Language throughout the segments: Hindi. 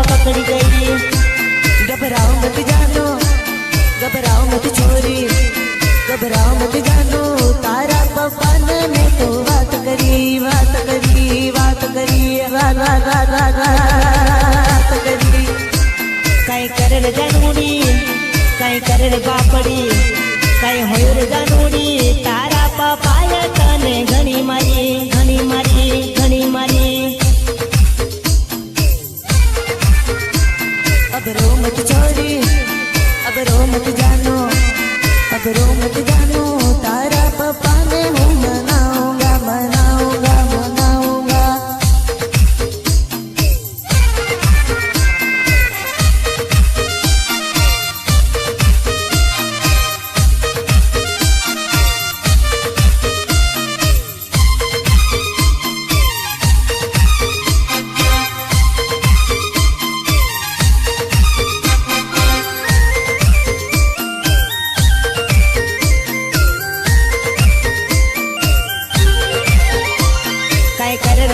पकड़ी गई। घबराओ मत जानो, घबराओ मत छोरी, घबराओ मत जानो, तारा पप्पा ने मैं तो बात करी, बात करी, बात करी, बात करी। कई करे जानूड़ी, कई करे बापड़ी, कई होर जानूड़ी, तारा पप्पाए तने घणी मारी, घणी मारी, घणी मारी। अब रो मत छोरी, अब रो मत जानो, अब रो मत जानो, तारा पप्पा ने हूँ मनाऊंगा, मनाऊंगा, मनाऊंगा।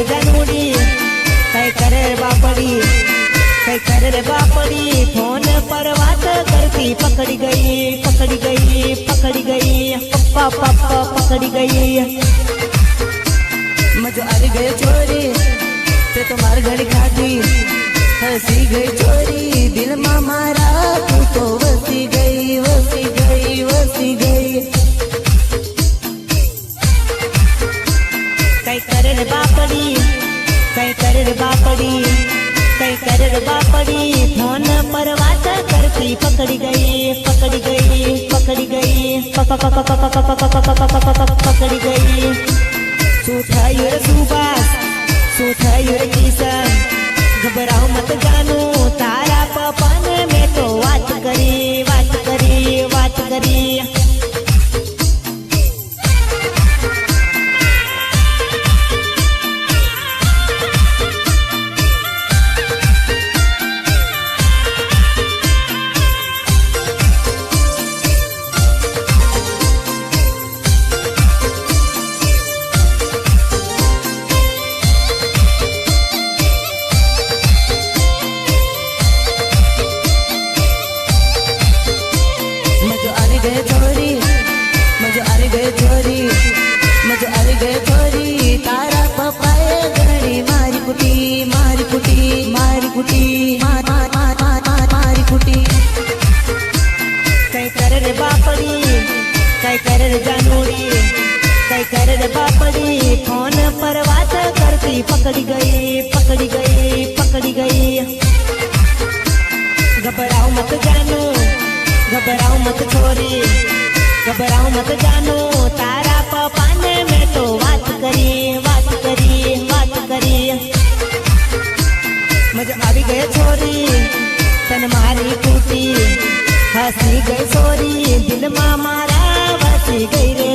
जानूड़ी, कई करे बापड़ी, कई करे बापड़ी, फोन पर बात करती पकड़ी गई, पकड़ी गई, पकड़ी गई, पप्पा पप्पा पकड़ी गई। मजो आ गए छोरी, ते तुम्हार घड़ी खाती, हंसी गई छोरी, दिल में मारा तू तो वसी गई, वसी गई, वसी गई। कई करे बापड़ी, कई करे बापड़ी, कई करे बापड़ी, फोन पर बात करती पकड़ी गई, पकड़ी गई, पकड़ी गई, पकड़ी गई। सुथाई रे सुबास, सुथाई रे किसान, घबराओ मत जानो, तारा पप्पा ने मैं तो बात करी, बात करी, बात करी। तारा पप्पाए घणी मारी कुटी, मारी कुटी, मारी कुटी, मारी कुटी। कई करे बापड़ी, कई करे जानूड़ी, कई करे बापड़ी, फोन पर बात करती पकड़ी गई, पकड़ी गई, पकड़ी गई। घबराओ मत जानो, घबराओ मत छोरी, घबराओ मत जानो, तारा पप्पा ने मैं तो बात करी, बात करी, बात करी। मजा आ गए छोरी, तन मारी टूटी, हंसी गई सोरी, दिल में मारा बसी गई रे,